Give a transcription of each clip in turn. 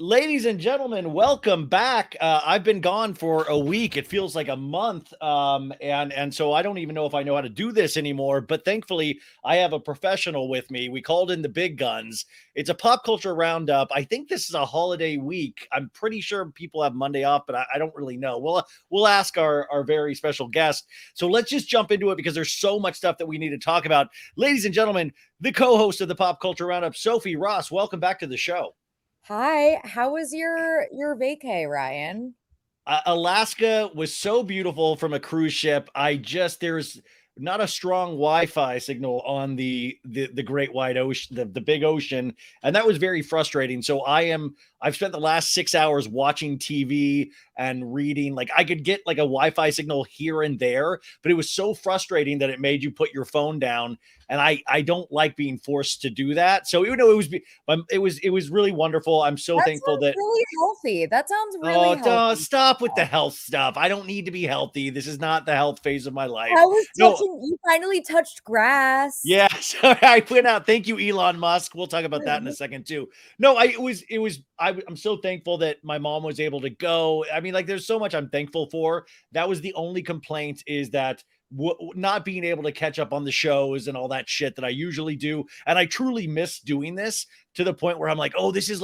Ladies and gentlemen, welcome back. I've been gone for a week. It feels like a month. And so I don't even know if I know how to do this anymore, but thankfully I have a professional with me. We called in the big guns. It's a pop culture roundup. I think this is a holiday week. I'm pretty sure people have Monday off, but I don't really know. We'll ask our very special guest. So let's just jump into it because there's so much stuff that we need to talk about. Ladies and gentlemen, the co-host of the pop culture roundup, Sophie Ross, welcome back to the show. Hi, how was your vacay, Ryan? Alaska was so beautiful from a cruise ship. There's not a strong Wi-Fi signal on the great wide ocean, the big ocean, and that was very frustrating. So I've spent the last 6 hours watching TV and reading. Like I could get like a Wi-Fi signal here and there, but it was so frustrating that it made you put your phone down. And I don't like being forced to do that. So even though it was really wonderful. I'm so thankful that really healthy. That sounds really healthy. Stop with the health stuff. I don't need to be healthy. This is not the health phase of my life. You finally touched grass. Yeah, so I went out. Thank you, Elon Musk. We'll talk about that in a second too. No, I'm so thankful that my mom was able to go. I mean, like there's so much I'm thankful for. That was the only complaint, is that not being able to catch up on the shows and all that shit that I usually do. And I truly miss doing this, to the point where I'm like, oh, this is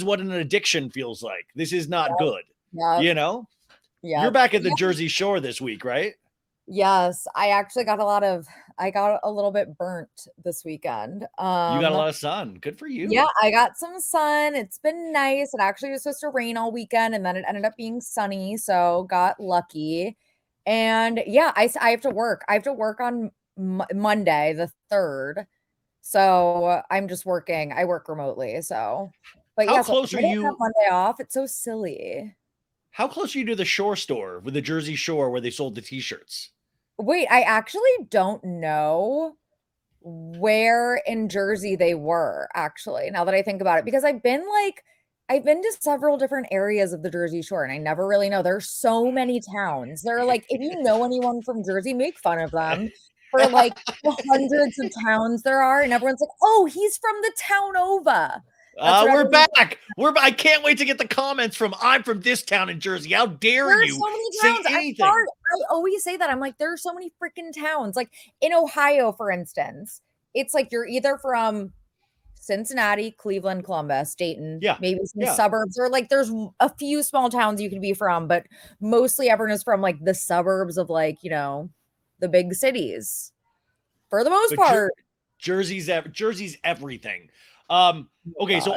what an addiction feels like. This is not good. Yep. You know? Yeah. You're back at the Jersey Shore this week, right? Yes. I actually got I got a little bit burnt this weekend. You got a lot of sun. Good for you. Yeah, I got some sun. It's been nice. It actually was supposed to rain all weekend, and then it ended up being sunny, so got lucky. And yeah, I have to work. I have to work on Monday, the 3rd. So I'm just working. I work remotely. So, but how yeah, close are you? Monday off. It's so silly. How close are you to the Shore store, with the Jersey Shore, where they sold the t-shirts? Wait, I actually don't know where in Jersey they were, actually, now that I think about it, because I've been to several different areas of the Jersey Shore, and I never really know. There's so many towns. They're like, if you know anyone from Jersey, make fun of them for like the hundreds of towns there are. And everyone's like, oh, he's from the town over. We're back. I can't wait to get the comments from, I'm from this town in Jersey. How dare you say anything? I always say that. I'm like, there are so many freaking towns. Like in Ohio, for instance, it's like you're either from Cincinnati, Cleveland, Columbus, Dayton, maybe some suburbs, or like there's a few small towns you can be from, but mostly everyone is from like the suburbs of, like, you know, the big cities for the most part. Jersey's everything. Okay, so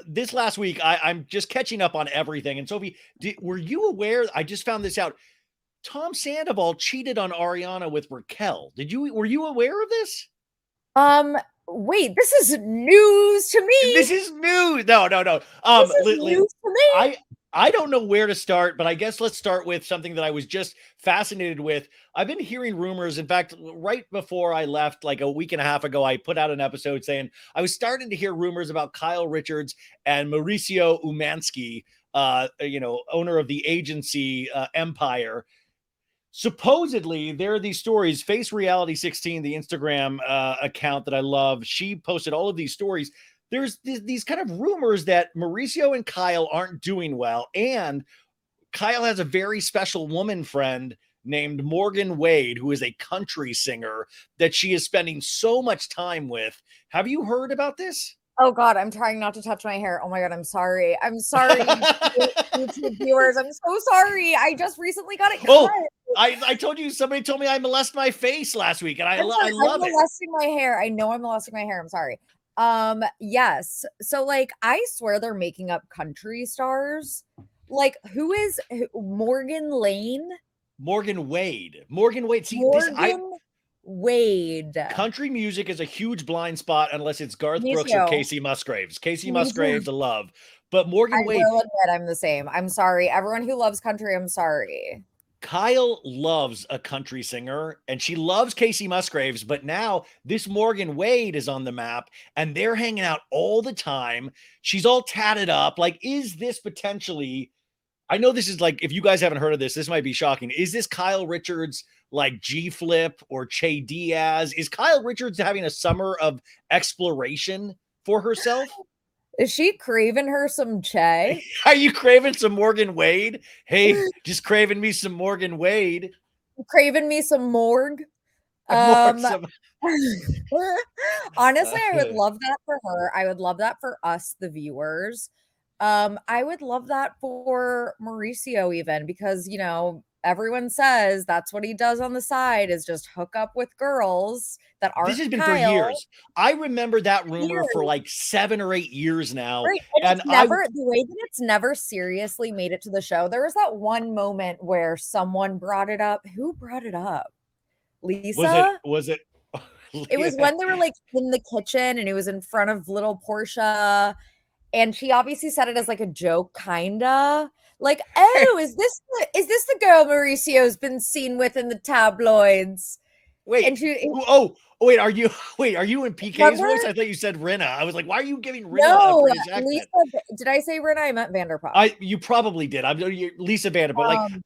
this last week I'm just catching up on everything. And Sophie, were you aware? I just found this out. Tom Sandoval cheated on Ariana with Raquel. Were you aware of this? Wait, this is news to me. This is news. No. This is news to me. I don't know where to start, but I guess let's start with something that I was just fascinated with. I've been hearing rumors. In fact, right before I left, like a week and a half ago, I put out an episode saying I was starting to hear rumors about Kyle Richards and Mauricio Umansky, owner of the agency Empire. Supposedly, there are these stories. Face Reality 16, the Instagram account that I love, she posted all of these stories. There's these kind of rumors that Mauricio and Kyle aren't doing well. And Kyle has a very special woman friend named Morgan Wade, who is a country singer that she is spending so much time with. Have you heard about this? Oh God, I'm trying not to touch my hair. Oh my God, I'm sorry. I'm sorry, YouTube viewers. I'm so sorry. I just recently got it cut. Oh, I told you, somebody told me I molest my face last week, and I love it. I'm molesting my hair. I know I'm molesting my hair. I'm sorry. Yes. So like, I swear they're making up country stars. Like, who is Morgan Lane? Morgan Wade. See, Wade. Country music is a huge blind spot unless it's Garth Brooks or Casey Musgraves. Casey Musgraves, I love. But Morgan Wade. I will admit I'm the same. I'm sorry. Everyone who loves country, I'm sorry. Kyle loves a country singer, and she loves Casey Musgraves, but now this Morgan Wade is on the map, and they're hanging out all the time. She's all tatted up. Like, is this potentially, I know this is like, if you guys haven't heard of this might be shocking. Is this Kyle Richards like G-Flip or Che Diaz? Is Kyle Richards having a summer of exploration for herself? Is she craving her some Che? Are you craving some Morgan Wade? Hey, just craving me some Morgan Wade. Craving me some morgue? Honestly, I would love that for her. I would love that for us, the viewers. I would love that for Mauricio even because, you know, everyone says that's what he does on the side is just hook up with girls that aren't This has been Kyle. for years. I remember that rumor for like 7 or 8 years now. Right. And it's never the way that it's never seriously made it to the show. There was that one moment where someone brought it up. Who brought it up? Lisa? Was it? It was when they were like in the kitchen and it was in front of little Portia. And she obviously said it as like a joke, kinda. Like, oh, is this the girl Mauricio's been seen with in the tabloids? Wait, and she, wait, are you in PK's voice? I thought you said Rinna. I was like, why are you giving Rinna no, a British accent? Lisa, did I say Rinna? I meant Vanderpump. You probably did. I'm Lisa Vanderpump.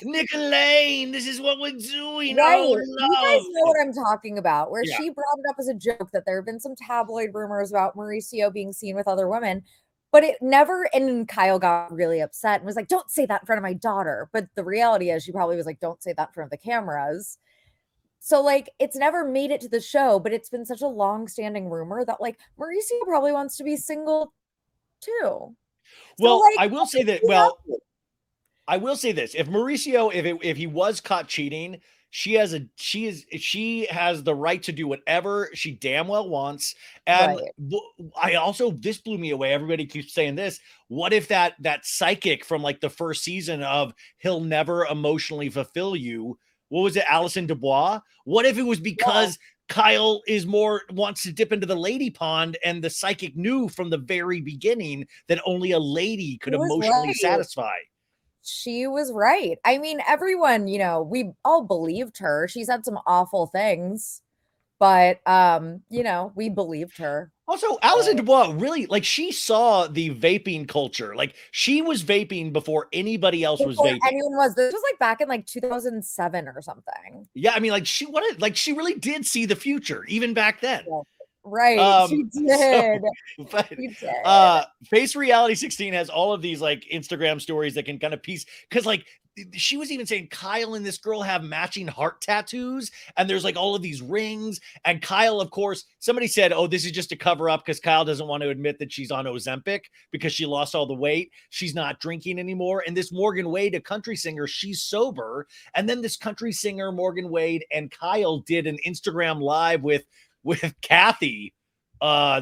Nick Lane, this is what we're doing. Right. Oh, you guys know what I'm talking about, where she brought it up as a joke that there have been some tabloid rumors about Mauricio being seen with other women. But it never, and Kyle got really upset and was like, don't say that in front of my daughter. But the reality is she probably was like, don't say that in front of the cameras. So like, it's never made it to the show, but it's been such a long-standing rumor that like Mauricio probably wants to be single too. Well, so, like, I will say that, well, I will say this. If Mauricio, if he was caught cheating, she has the right to do whatever she damn well wants. And I also, this blew me away. Everybody keeps saying this. What if that psychic from like the first season of He'll Never Emotionally Fulfill You, what was it, Alison Dubois? What if it was because Kyle wants to dip into the lady pond and the psychic knew from the very beginning that only a lady could emotionally satisfy? She was right. I mean, everyone, you know, we all believed her. She said some awful things, but you know, we believed her. Also, Alison Dubois really, like, she saw the vaping culture. Like, she was vaping before anybody else was vaping. Anyone was. This was like back in like 2007 or something. Yeah, I mean, like, she really did see the future even back then. Yeah. Right, she did. She did. Face Reality 16 has all of these like Instagram stories that can kind of piece, because like she was even saying Kyle and this girl have matching heart tattoos, and there's like all of these rings. And Kyle, of course, somebody said, "Oh, this is just a cover up because Kyle doesn't want to admit that she's on Ozempic because she lost all the weight. She's not drinking anymore." And this Morgan Wade, a country singer, she's sober. And then this country singer Morgan Wade and Kyle did an Instagram live with Kathy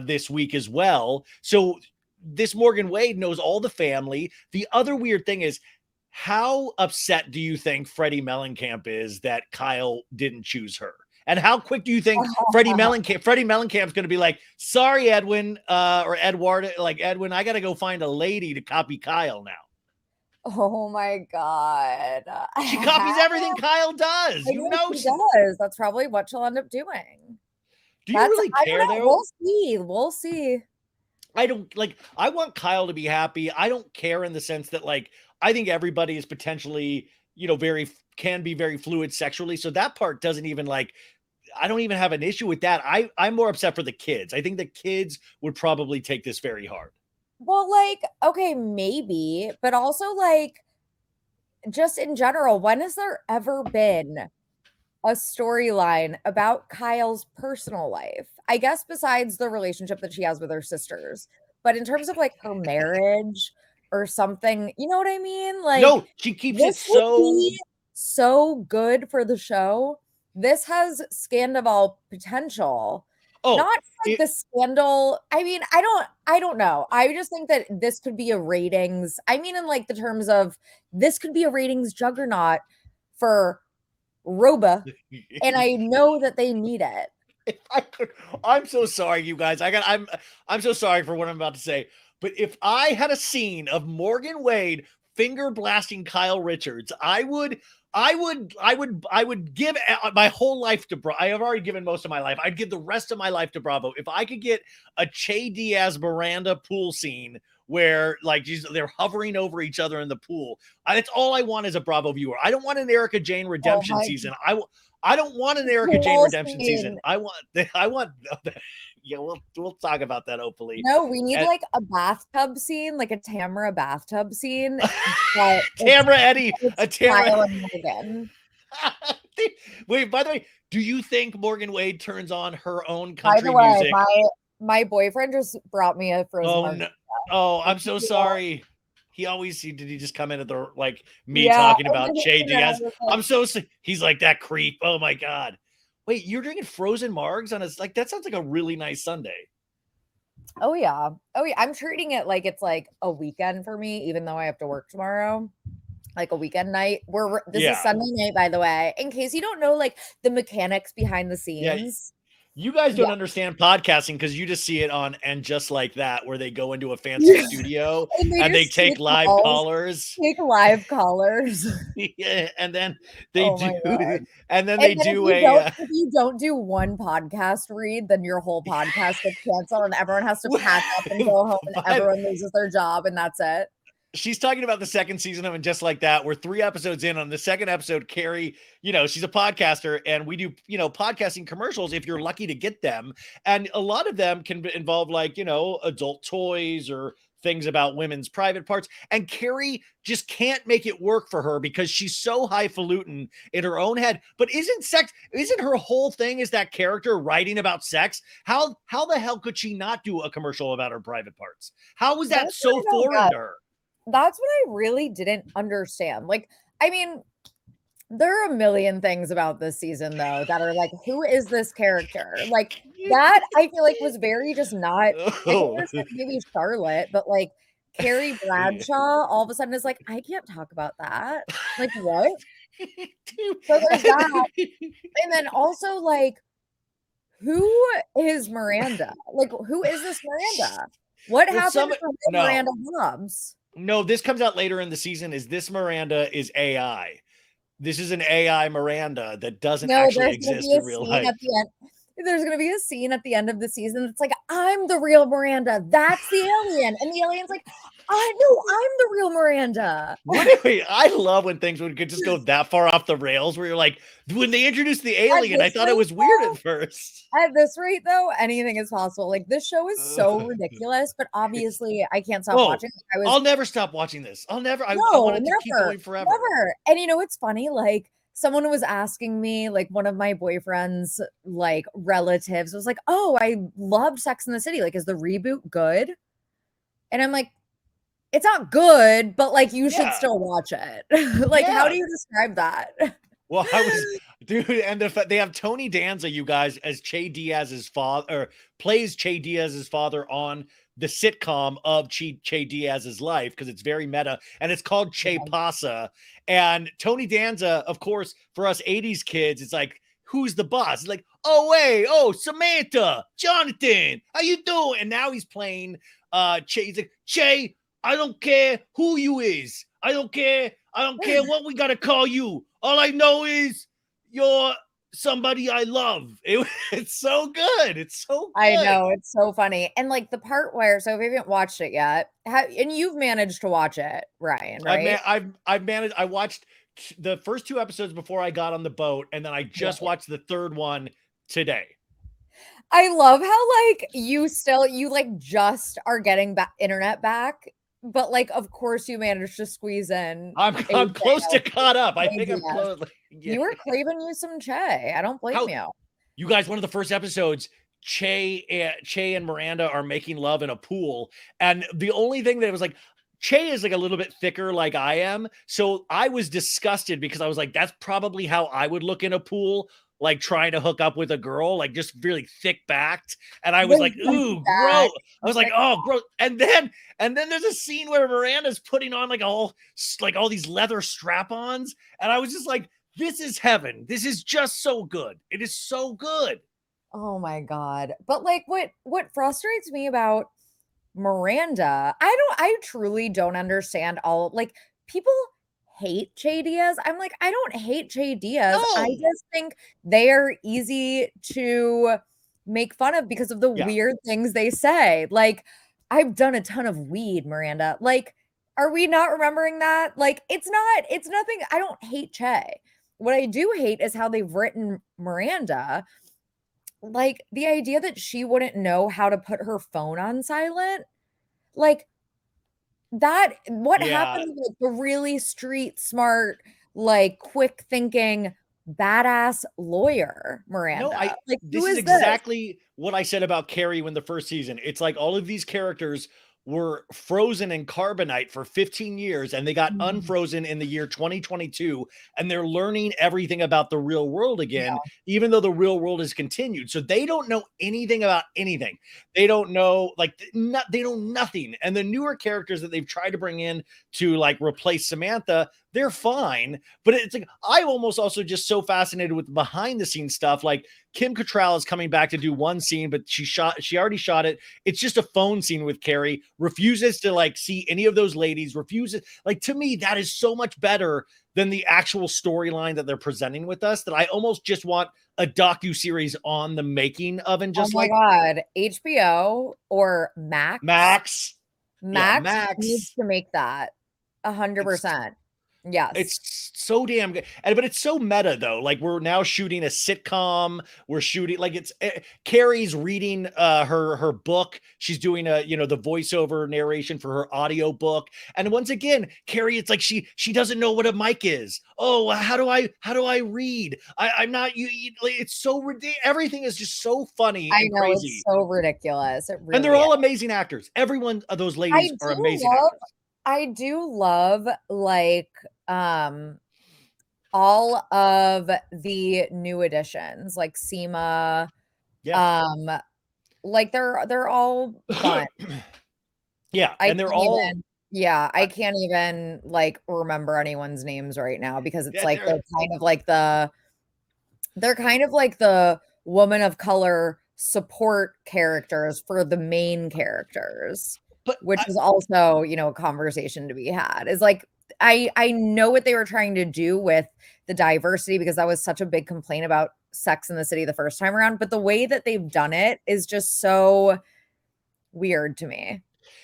this week as well. So this Morgan Wade knows all the family. The other weird thing is, how upset do you think Freddie Mellencamp is that Kyle didn't choose her? And how quick do you think Freddie Mellencamp's going to be like, sorry, Edwin, or Edward, like, Edwin, I got to go find a lady to copy Kyle now. Oh my God. She copies everything Kyle does. You know she does. That's probably what she'll end up doing. Do you really care though? We'll see. I don't like, I want Kyle to be happy. I don't care in the sense that like, I think everybody is potentially, you know, can be very fluid sexually. So that part doesn't even like, I don't even have an issue with that. I'm more upset for the kids. I think the kids would probably take this very hard. Well, like, okay, maybe, but also like, just in general, when has there ever been a storyline about Kyle's personal life? I guess besides the relationship that she has with her sisters, but in terms of like her marriage or something, you know what I mean? Like, no, she keeps it so good for the show. This has Sandoval potential. Oh, not like the scandal. I mean, I don't know. I just think that this could be a ratings. I mean, in like the terms of this could be a ratings juggernaut for Roba, and I know that they need it. If I could, I'm so sorry, you guys. I'm so sorry for what I'm about to say. But if I had a scene of Morgan Wade finger blasting Kyle Richards, I would give my whole life to Bravo. I have already given most of my life. I'd give the rest of my life to Bravo. If I could get a Che Diaz Miranda pool scene where like they're hovering over each other in the pool, that's all I want as a Bravo viewer. I don't want an Erica Jane redemption season. I don't want an Erica Jane redemption season. I want Yeah, we'll talk about that hopefully. No, we need like a bathtub scene, like a Tamara bathtub scene. Tamara Eddie, a Tamara. Morgan. Wait, by the way, do you think Morgan Wade turns on her own By country the way, music? my boyfriend just brought me a frozen margarita. Oh, I'm so sorry. Did he just come in at the talking about Che Diaz? I'm so sick. He's like that creep. Oh my God. Wait, you're drinking frozen margs on that sounds like a really nice Sunday. Oh yeah. I'm treating it like it's like a weekend for me, even though I have to work tomorrow. Like a weekend night. This is Sunday night, by the way. In case you don't know, like the mechanics behind the scenes. Yeah. You guys don't understand podcasting because you just see it on And Just Like That, where they go into a fancy studio and they take live callers. Yeah, and then they if you don't do one podcast read, then your whole podcast gets canceled and everyone has to pack up and go home and everyone loses their job and that's it. She's talking about the second season of And Just Like That. We're 3 episodes in. On the second episode, Carrie, she's a podcaster and we do, podcasting commercials if you're lucky to get them. And a lot of them can involve adult toys or things about women's private parts. And Carrie just can't make it work for her because she's so highfalutin in her own head. But isn't her whole thing is that character writing about sex? How the hell could she not do a commercial about her private parts? How was that so foreign to her? That's what I really didn't understand. Like, I mean, there are a million things about this season, though, that are like, who is this character? Like, that I feel like was very just not. I think there's like maybe Charlotte, but like Carrie Bradshaw all of a sudden is like, I can't talk about that. Like, what? So there's that. And then also, like, who is Miranda? Like, who is this Miranda? What happened to Miranda Hobbs? No, this comes out later in the season. This Miranda is AI. This is an AI Miranda that doesn't actually exist in real life. There's going to be a scene at the end of the season. It's like, I'm the real Miranda. That's the alien. And the alien's like, I know I'm the real Miranda. I love when things would just go that far off the rails where you're like, when they introduced the alien, I thought it was weird at first. At this rate, though, anything is possible. Like, this show is so ridiculous, but obviously I can't stop watching. I'll never stop watching this. I want it to keep going forever. Never. And it's funny, like, someone was asking me, like one of my boyfriend's like relatives was like, oh, I loved Sex in the City. Like, is the reboot good? And I'm like, it's not good, but like you should still watch it. Like, how do you describe that? Well, and they have Tony Danza, you guys, as Che Diaz's father, or plays Che Diaz's father on the sitcom of Che Diaz's life, because it's very meta, and it's called Che Pasa. And Tony Danza, of course, for us 80s kids, it's like, who's the boss? It's like, Samantha, Jonathan, how you doing? And now he's playing Che. He's like, Che, I don't care who you is. I don't care what we gotta call you. All I know is you're somebody I love. It's so good. It's so good. I know, it's so funny. And like the part where, so if you haven't watched it yet, and you've managed to watch it, Ryan, right? I've managed. I watched the first 2 episodes before I got on the boat, and then I just watched the 3rd one today. I love how like you like just are getting internet back. But like, of course, you managed to squeeze in. I'm close to caught up. I think I'm close. You were craving you some Che. I don't blame you. You guys, one of the first episodes, Che and Miranda are making love in a pool, and the only thing that was like, Che is like a little bit thicker, like I am. So I was disgusted because I was like, that's probably how I would look in a pool, like trying to hook up with a girl, like just really thick backed. And I was like, ooh, gross. I was like, oh, gross. And then there's a scene where Miranda's putting on like all these leather strap-ons. And I was just like, this is heaven. This is just so good. It is so good. Oh my God. But like what frustrates me about Miranda, I truly don't understand all, like, people hate Che Diaz. I'm like, I don't hate Che Diaz. No. I just think they are easy to make fun of because of the weird things they say. Like, I've done a ton of weed, Miranda. Like, are we not remembering that? Like, it's nothing. I don't hate Che. What I do hate is how they've written Miranda. like the idea that she wouldn't know how to put her phone on silent, like that, what Yeah. happened to like the really street smart, like quick thinking, badass lawyer, No, Miranda? Like, who this is is this? exactly what I said about Carrie when the first season. It's like all of these characters were frozen in carbonite for 15 years and they got Mhm. unfrozen in the year 2022 and they're learning everything about the real world again, Yeah. even though the real world has continued. So they don't know anything about anything. They don't know like they know nothing. And the newer characters that they've tried to bring in to like replace Samantha, they're fine. But it's like I'm almost also just so fascinated with behind the scenes stuff. Like Kim Cattrall is coming back to do one scene, but she already shot it. It's just a phone scene with Carrie, refuses to like see any of those ladies, refuses. Like to me, that is so much better than the actual storyline that they're presenting with us that I almost just want a docu-series on the making of and Oh just my like God. HBO or Max? Max. Yeah, Max needs Max. to make that It's 100%. Yes. It's so damn good. And but it's so meta though. Like we're now shooting a sitcom. We're shooting like it's Carrie's reading her book. She's doing a, you know, the voiceover narration for her audio book. And once again, Carrie, it's like she doesn't know what a mic is. Oh, how do I read? I'm not like, it's so ridiculous. Everything is just so funny I and know, it's crazy. so ridiculous. It And they're really is. all amazing actors. Every one of those I ladies are do amazing love actors. I do love like all of the new additions, like Seema, Yeah. um, like they're all fun. Yeah, I and they're can't all even I can't even like remember anyone's names right now because it's yeah, like they're they're kind of like the woman of color support characters for the main characters, but which is also, you know, a conversation to be had. Is like I know what they were trying to do with the diversity because that was such a big complaint about Sex in the City the first time around, but the way that they've done it is just so weird to me.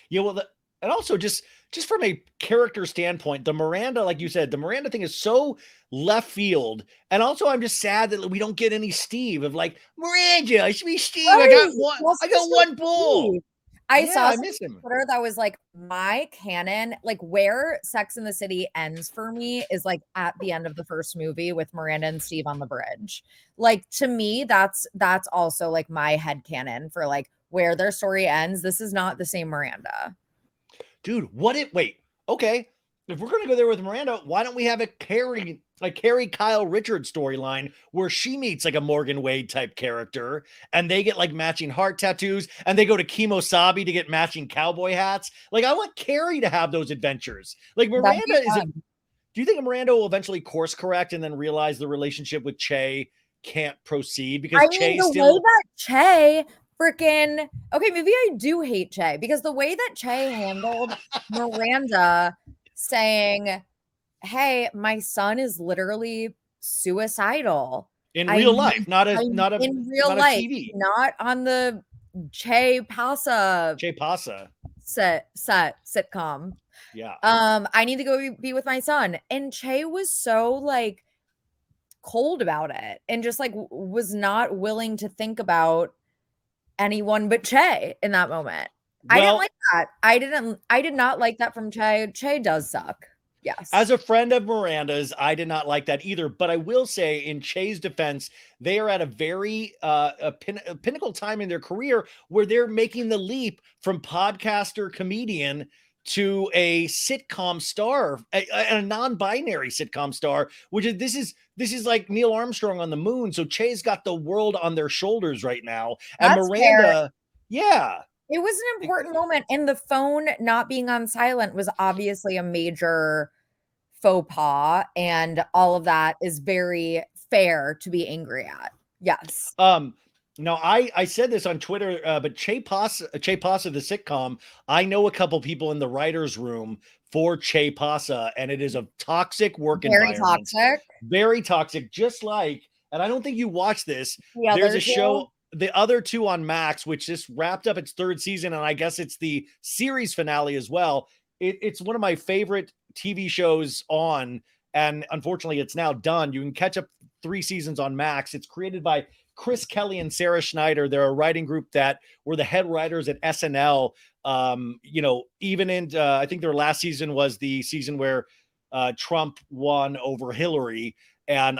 yeah, well, and also just from a character standpoint, the Miranda, like you said, the Miranda thing is so left field. And also, I'm just sad that we don't get any Steve of like Miranda. I should be Steve. I Right. got one. That's I got just so one bull. sweet. I Yeah, saw I something miss him. on Twitter that was like, my canon, like where Sex in the City ends for me is like at the end of the first movie with Miranda and Steve on the bridge. Like to me, that's also like my head canon for like where their story ends. This is not the same Miranda. Dude, what it wait, okay. If we're gonna go there with Miranda, why don't we have a Carrie Kyle Richards storyline where she meets like a Morgan Wade type character and they get like matching heart tattoos and they go to Kimosabi to get matching cowboy hats? Like, I want Carrie to have those adventures. Like, That'd be Miranda is it? fun. Do you think Miranda will eventually course correct and then realize the relationship with Che can't proceed because I mean, Che the way still that Che freaking okay, maybe I do hate Che because the way that Che handled Miranda saying, "Hey, my son is literally suicidal." in I real life, not a I'm not a in real not a life, TV. not on the Che Pasa Che Pasa. sitcom. Yeah. I need to go be with my son. And Che was so like cold about it and just like was not willing to think about anyone but Che in that moment. I didn't Well, like that. I did not like that from Che. Che does suck. Yes. as a friend of Miranda's, I did not like that either. But I will say, in Che's defense, they are at a very a pinnacle time in their career where they're making the leap from podcaster comedian to a sitcom star, a non-binary sitcom star. Which is this is like Neil Armstrong on the moon. So Che's got the world on their shoulders right now, and That's fair. Miranda, yeah. It was an important moment, and the phone not being on silent was obviously a major faux pas, and all of that is very fair to be angry at. Yes. No, I said this on Twitter, but Che Pasa, the sitcom, I know a couple people in the writers' room for Che Pasa, and it is a toxic work Very environment, toxic. very toxic. Just like, and I don't think you watch this. The There's other a two? show, the other two on Max, which just wrapped up its third season, and I guess it's the series finale as well. It's one of my favorite TV shows on, and unfortunately, it's now done. You can catch up 3 seasons on Max. It's created by Chris Kelley and Sarah Schneider. They're a writing group that were the head writers at SNL. Even in, I think their last season was the season where Trump won over Hillary. And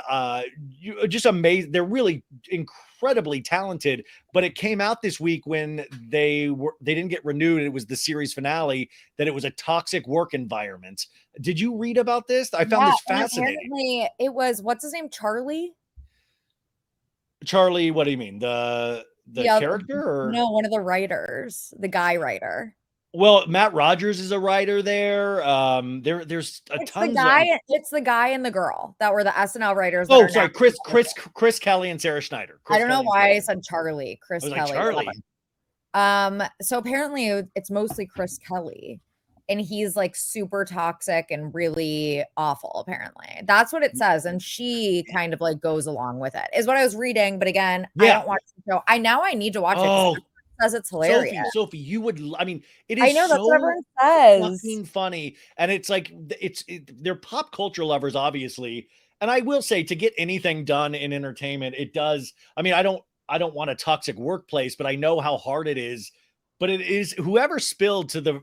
just amazing. They're really incredibly talented, but it came out this week when they didn't get renewed. It was the series finale that it was a toxic work environment. Did you read about this? I found this fascinating. Apparently it was, what's his name? Charli, what do you mean? The character? Or? No, one of the writers, the guy writer. Well, Matt Rogers is a writer there. There's a ton. It's the guy and the girl that were the SNL writers. Oh, sorry, Chris Kelley and Sarah Schneider. I don't know why I said Charli. Chris Kelley. Charli. So apparently it's mostly Chris Kelley, and he's like super toxic and really awful. Apparently, that's what it says, and she kind of like goes along with it. Is what I was reading, but again, I don't watch the show. I need to watch it. Says it's hilarious. Sophie, you would. I mean, it is. I know, that's so what everyone says. Fucking funny, and it's like they're pop culture lovers, obviously. And I will say, to get anything done in entertainment, it does. I mean, I don't want a toxic workplace, but I know how hard it is. But it is whoever spilled to the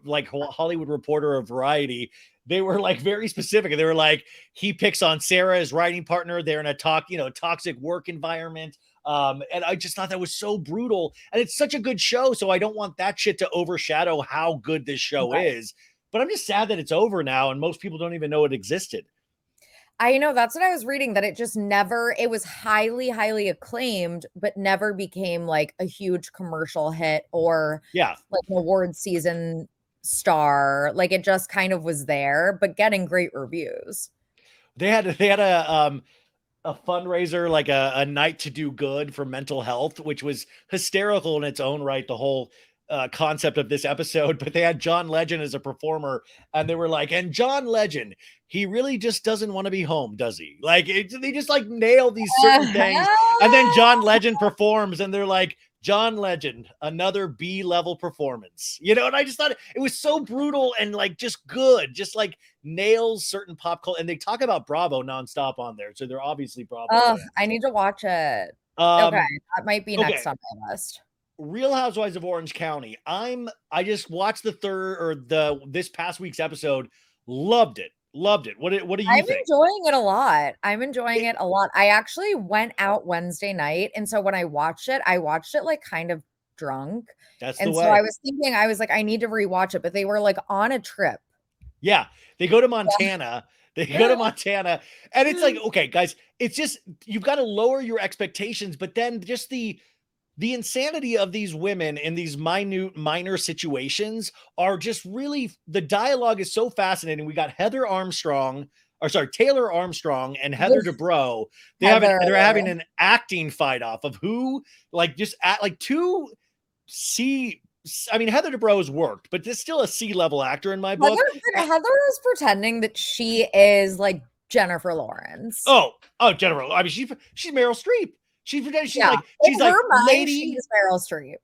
Hollywood Reporter or Variety. They were like very specific. They were like, he picks on Sarah, his writing partner. They're in a toxic work environment. And I just thought that was so brutal, and it's such a good show. So I don't want that shit to overshadow how good this show is, but I'm just sad that it's over now. And most people don't even know it existed. I know, that's what I was reading, that it just never, it was highly, highly acclaimed, but never became like a huge commercial hit or like an award season star. Like it just kind of was there, but getting great reviews. They had a fundraiser, like a night to do good for mental health, which was hysterical in its own right, the whole concept of this episode. But they had John Legend as a performer, and they were like, and John Legend, he really just doesn't want to be home, does he? Like they just like nail these certain things, and then John Legend performs, and they're like, John Legend, another B-level performance, and I just thought it was so brutal and like just good, just like nails certain pop culture. And they talk about Bravo nonstop on there, so they're obviously Bravo. Oh, I need to watch it. Okay, that might be next on my list. Real Housewives of Orange County. I just watched this past week's episode. Loved it. What do you think? I'm enjoying it a lot. I actually went out Wednesday night, and so when I watched it like kind of drunk. That's the way. So I was thinking, I was like, I need to rewatch it, but they were like on a trip. Yeah, they go to Montana. They go to Montana, and it's like, okay, guys, it's just you've got to lower your expectations, but then just the insanity of these women in these minor situations are just really, the dialogue is so fascinating. We got Taylor Armstrong and Heather Dubrow. They're having an acting fight off of who, like, just at like two C. I mean, Heather Dubrow's worked, but there's still a C-level actor in my book. Heather is pretending that she is like Jennifer Lawrence. Oh, Jennifer. I mean, she's Meryl Streep. She's like lady. She's Meryl Streep.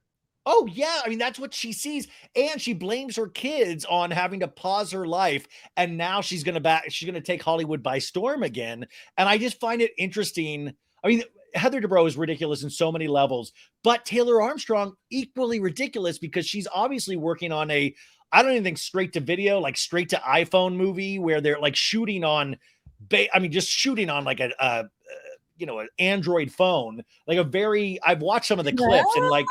Oh yeah, I mean that's what she sees, and she blames her kids on having to pause her life, and now she's gonna take Hollywood by storm again. And I just find it interesting. I mean, Heather Dubrow is ridiculous in so many levels, but Taylor Armstrong equally ridiculous because she's obviously working on I don't even think straight to video, like straight to iPhone movie where they're like shooting on, just shooting on like an Android phone, like I've watched some of the clips and like,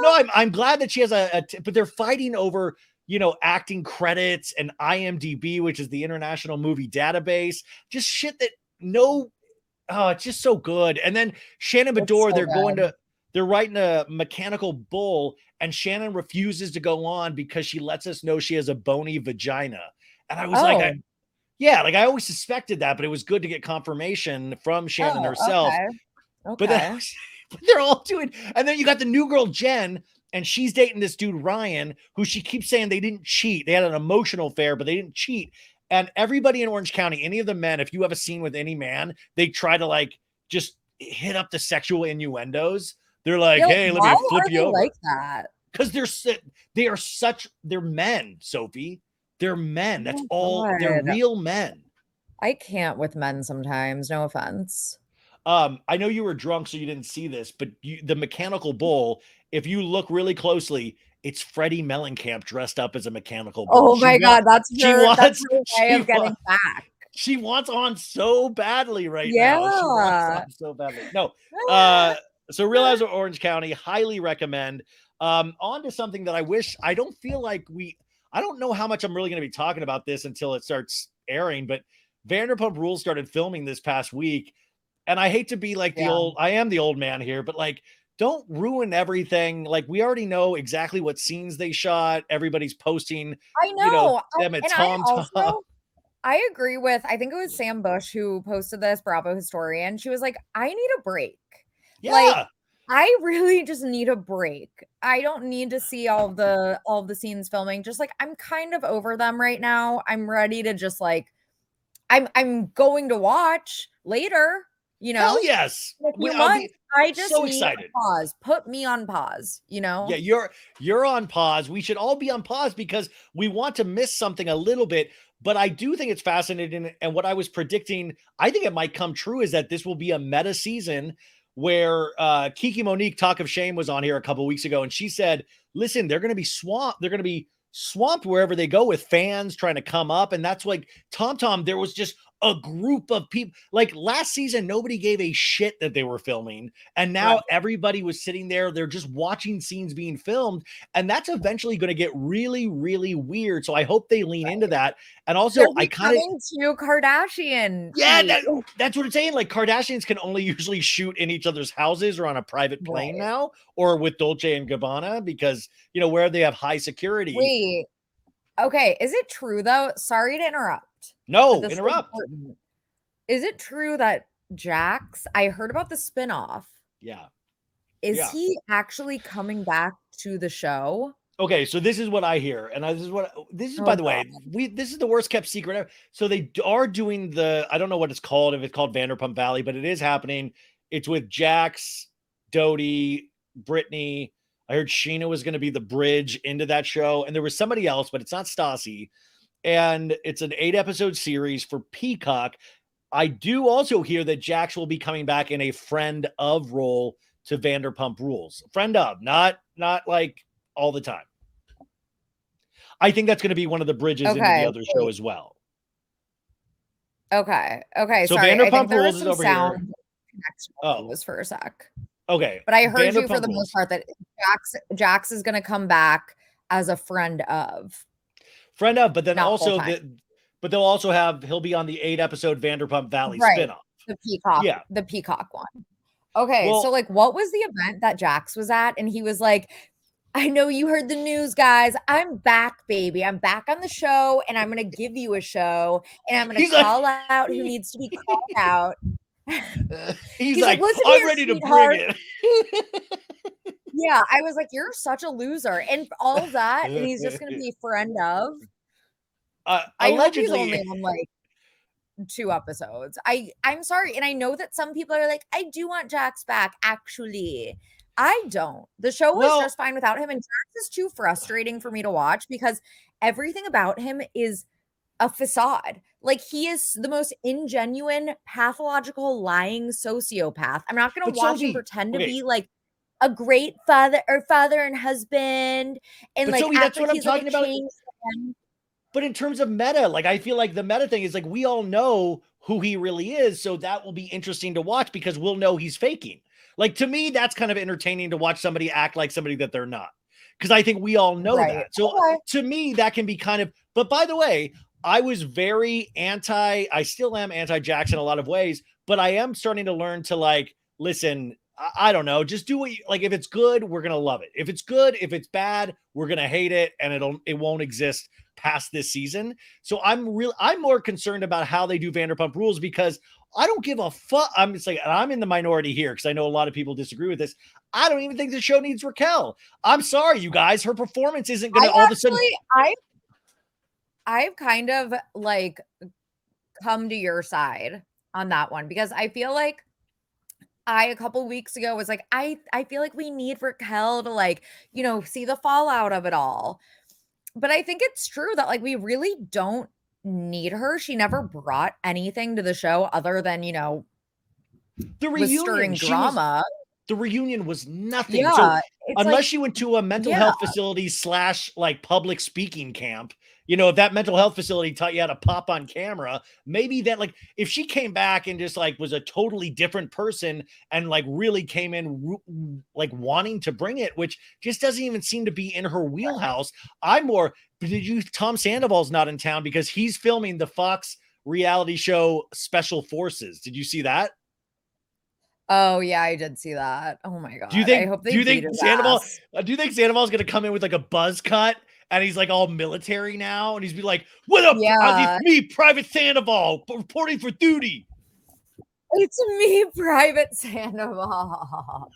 no, I'm glad that she has but they're fighting over, acting credits and IMDb, which is the International Movie Database, just shit that it's just so good. And then Shannon Bedore, they're writing a Mechanical Bull, and Shannon refuses to go on because she lets us know she has a bony vagina. And I was I always suspected that, but it was good to get confirmation from Shannon herself. Okay. But they're all doing, and then you got the new girl, Jen, and she's dating this dude, Ryan, who she keeps saying they didn't cheat. They had an emotional affair, but they didn't cheat. And everybody in Orange County, any of the men, if you have a scene with any man, they try to like just hit up the sexual innuendos. They're like, hey, let me flip you over. Like that? Because they're men, Sophie. They're men. That's all. They're real men. I can't with men sometimes. No offense. I know you were drunk, so you didn't see this, but the mechanical bull, if you look really closely, it's Freddie Mellencamp dressed up as a mechanical bull. Oh my God, that's her way of getting back. She wants on so badly right now. She wants on so badly. No. So Real Housewives of Orange County, highly recommend. On to something that I don't feel like I don't know how much I'm really going to be talking about this until it starts airing, but Vanderpump Rules started filming this past week. And I hate to be like I am the old man here, but like, don't ruin everything. Like, we already know exactly what scenes they shot. Everybody's posting, I know, them at Tom. I agree with, I think it was Sam Bush who posted this, Bravo historian. She was like, I need a break. Yeah. Like, I really just need a break. I don't need to see all of the scenes filming. Just like, I'm kind of over them right now. I'm ready to just like, I'm going to watch later, Hell yes. I just so need excited. A pause. Put me on pause, Yeah, you're on pause. We should all be on pause because we want to miss something a little bit. But I do think it's fascinating. And what I was predicting, I think it might come true, is that this will be a meta season where Kiki Monique, Talk of Shame, was on here a couple of weeks ago. And she said, listen, they're going to be swamped. They're going to be swamped wherever they go with fans trying to come up. And that's like Tom, there was just a group of people. Like last season, nobody gave a shit that they were filming. And now everybody was sitting there. They're just watching scenes being filmed. And that's eventually going to get really, really weird. So I hope they lean into that. And also I kind of to Kardashian. Yeah, that's what it's saying. Like Kardashians can only usually shoot in each other's houses or on a private plane now, or with Dolce and Gabbana, because where they have high security. Wait. Okay. Is it true though? Sorry to interrupt. No, interrupt. Is it true that Jax, I heard about the spinoff. Yeah. Is he actually coming back to the show? Okay, so this is what I hear. And this is by the way, this is the worst kept secret ever. So they are doing I don't know what it's called, if it's called Vanderpump Valley, but it is happening. It's with Jax, Dodie, Brittany. I heard Scheana was going to be the bridge into that show. And there was somebody else, but it's not Stassi. And it's an 8-episode series for Peacock. I do also hear that Jax will be coming back in a friend of role to Vanderpump Rules. Friend of, not like all the time. I think that's going to be one of the bridges into the other show as well. Okay. So sorry. Vanderpump Rules is over here. Was for a sec. Okay. But I heard you for the most part that Jax is going to come back as a friend of. But then also but they'll also he'll be on the 8-episode Vanderpump Valley spinoff. The Peacock. Yeah. The Peacock one. Okay. So like, what was the event that Jax was at? And he was like, I know you heard the news, guys. I'm back, baby. I'm back on the show, and I'm going to give you a show, and I'm going to call out who needs to be called out. He's like, I'm ready to bring it. Yeah, I was like, you're such a loser. And all of that, and he's just going to be a friend of. I hope he's only on like 2 episodes. I'm sorry. And I know that some people are like, I do want Jax back, actually. I don't. The show was just fine without him. And Jax is too frustrating for me to watch because everything about him is a facade. Like, he is the most ingenuine, pathological, lying sociopath. I'm not going to watch him pretend to be like a great father and husband. And like, Sophie, that's what I'm talking about. But in terms of meta, like, I feel like the meta thing is like, we all know who he really is. So that will be interesting to watch because we'll know he's faking. Like, to me, that's kind of entertaining to watch somebody act like somebody that they're not. Because I think we all know that. So to me, that can be kind of, but by the way, I was very I still am anti-Jax in a lot of ways, but I am starting to learn to like, listen, I don't know, just do what like, if it's good, we're going to love it. If it's good, if it's bad, we're going to hate it. And it won't exist past this season. So I'm more concerned about how they do Vanderpump Rules because I don't give a fuck. I'm just like, I'm in the minority here because I know a lot of people disagree with this. I don't even think the show needs Raquel. I'm sorry, you guys. Her performance isn't going to all of a sudden. I've kind of like come to your side on that one because I feel like a couple weeks ago was like, I feel like we need Raquel to like, see the fallout of it all. But I think it's true that like, we really don't need her. She never brought anything to the show other than, The was stirring drama. The reunion was nothing. Yeah, So it's unless like, she went to a mental health facility / like public speaking camp, if that mental health facility taught you how to pop on camera, maybe that, like, if she came back and just like was a totally different person and like really came in like wanting to bring it, which just doesn't even seem to be in her wheelhouse. Tom Sandoval's not in town because he's filming the Fox reality show Special Forces. Did you see that? Oh yeah, I did see that. Oh my god. Do you think? I hope they do you think beat his Sandoval? ass. Do you think Sandoval's gonna come in with like a buzz cut and he's like all military now and he's be like, "What up? Yeah. It's me, Private Sandoval, reporting for duty." It's me, Private Sandoval.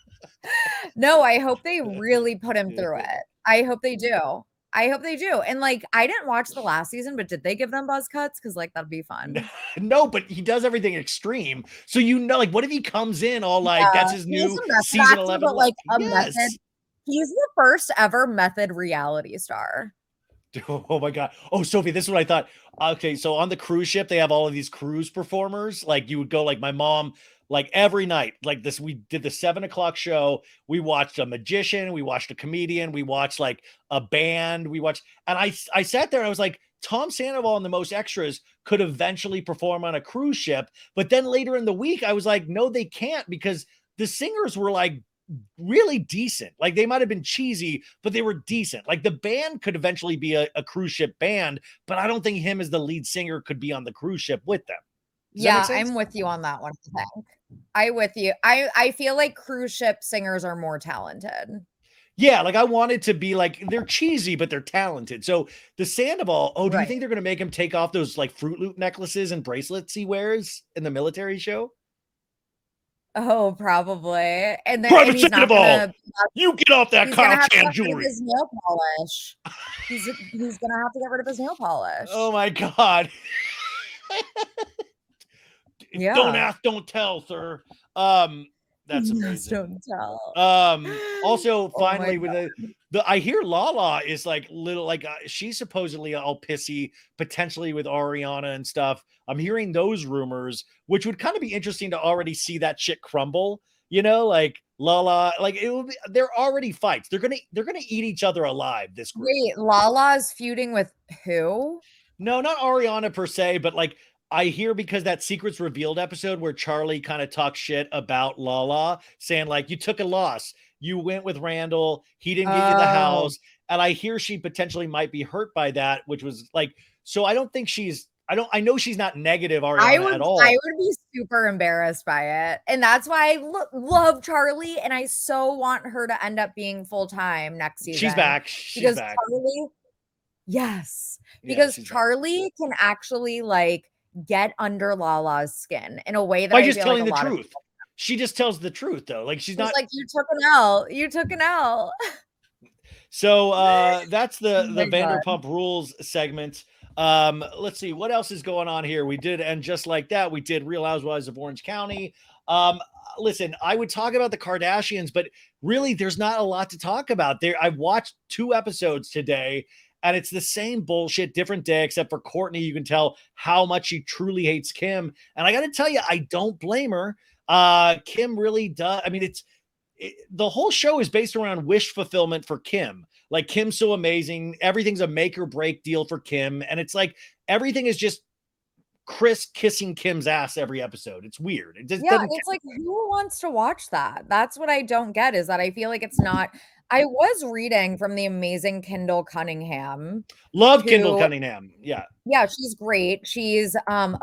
No, I hope they really put him through it. I hope they do. And like, I didn't watch the last season, but did they give them buzz cuts? Because like that'd be fun. No, but he does everything extreme. So like, what if he comes in all like that's his new season 11? But like a method. He's the first ever method reality star. Oh my god. Oh, Sophie, this is what I thought. Okay, so on the cruise ship, they have all of these cruise performers. Like you would go, like my mom, like every night, like this. We did the 7:00 show. We watched a magician, we watched a comedian, we watched like a band, and I sat there and I was like, Tom Sandoval and the Most Extras could eventually perform on a cruise ship. But then later in the week, I was like, no, they can't, because the singers were like really decent. Like they might have been cheesy, but they were decent. Like the band could eventually be a cruise ship band, but I don't think him as the lead singer could be on the cruise ship with them. Yeah, I'm with you on that one. I'm with you. I feel like cruise ship singers are more talented. Yeah, like I wanted to be like, they're cheesy, but they're talented. So the Sandoval, do you think they're going to make him take off those like Fruit Loop necklaces and bracelets he wears in the military show? Oh, probably. And then Private Sandoval, you get off that car cam jewelry. His nail polish. He's gonna have to get rid of his nail polish. Oh my god. Yeah. Don't ask, don't tell, sir. That's amazing. Don't tell. Also, finally, with I hear Lala is like little, like she's supposedly all pissy, potentially with Ariana and stuff. I'm hearing those rumors, which would kind of be interesting to already see that shit crumble. Like Lala, like it will be. They're already fights. They're gonna eat each other alive. This group. Wait, Lala's feuding with who? No, not Ariana per se, but like I hear, because that Secrets Revealed episode where Charli kind of talks shit about Lala, saying like, you took a loss. You went with Randall. He didn't give you the house. And I hear she potentially might be hurt by that, which was like, so I don't think I know she's not negative Ariana at all. I would be super embarrassed by it. And that's why I love Charli. And I so want her to end up being full-time next season. She's back. She's back. Charli, yes. Because Charli can actually like get under Lala's skin in a way that by just telling the truth. She just tells the truth though. Like she's not like, you took an L. You took an L. So that's the Vanderpump Rules segment. Let's see what else is going on here. We did, and just like that, we did Real Housewives of Orange County. Listen, I would talk about the Kardashians, but really there's not a lot to talk about there. I've watched 2 episodes today, and it's the same bullshit, different day, except for Courtney. You can tell how much she truly hates Kim. And I got to tell you, I don't blame her. Kim really does. I mean, the whole show is based around wish fulfillment for Kim. Like, Kim's so amazing. Everything's a make or break deal for Kim. And it's like, everything is just Chris kissing Kim's ass every episode. It's weird. It just it's like, who wants to watch that? That's what I don't get, is that I feel like it's not. I was reading from the amazing Kendall Cunningham. Love Kendall Cunningham. Yeah. Yeah, she's great. She's a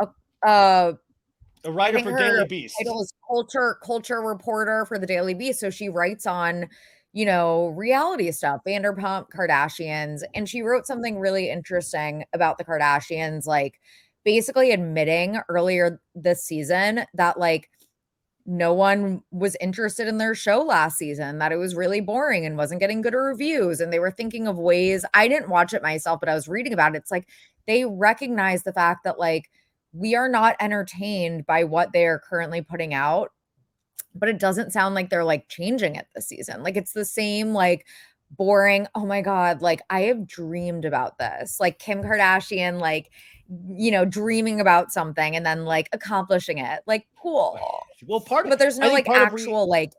writer for Daily Beast. Title is culture reporter for the Daily Beast. So she writes on, reality stuff, Vanderpump, Kardashians. And she wrote something really interesting about the Kardashians, like basically admitting earlier this season that like no one was interested in their show last season, that it was really boring and wasn't getting good reviews. And they were thinking of ways. I didn't watch it myself, but I was reading about it. It's like they recognize the fact that like we are not entertained by what they are currently putting out, but it doesn't sound like they're like changing it this season. Like it's the same, like boring. Oh my God. Like I have dreamed about this. Like Kim Kardashian, like dreaming about something and then like accomplishing it. Like, cool. Well, but there's no like actual like.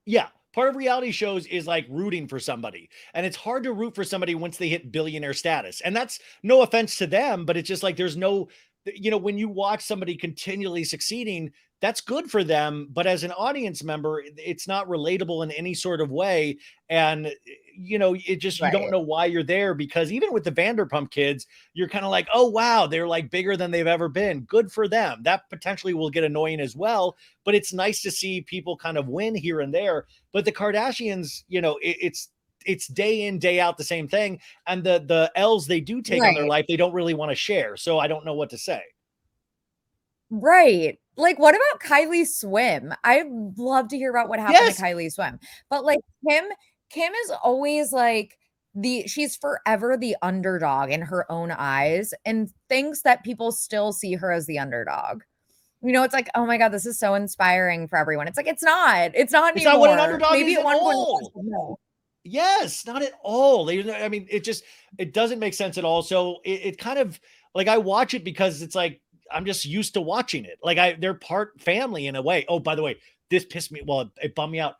Yeah. Part of reality shows is like rooting for somebody, and it's hard to root for somebody once they hit billionaire status. And that's no offense to them, but it's just like, there's no, when you watch somebody continually succeeding, that's good for them. But as an audience member, it's not relatable in any sort of way. And, it just, you don't know why you're there, because even with the Vanderpump kids, you're kind of like, oh, wow, they're like bigger than they've ever been. Good for them. That potentially will get annoying as well. But it's nice to see people kind of win here and there. But the Kardashians, it's day in, day out, the same thing. And the L's they do take on their life, they don't really want to share. So I don't know what to say. Right. Like, what about Kylie Swim? I'd love to hear about what happened to Kylie Swim. But like Kim is always like she's forever the underdog in her own eyes and thinks that people still see her as the underdog. It's like, oh my God, this is so inspiring for everyone. It's like, it's not anymore. It's not what an underdog is at all. No. Yes, not at all. I mean, it doesn't make sense at all. So it kind of like, I watch it because it's like, I'm just used to watching it. Like they're part family in a way. Oh, by the way, this pissed me. Well, it bummed me out.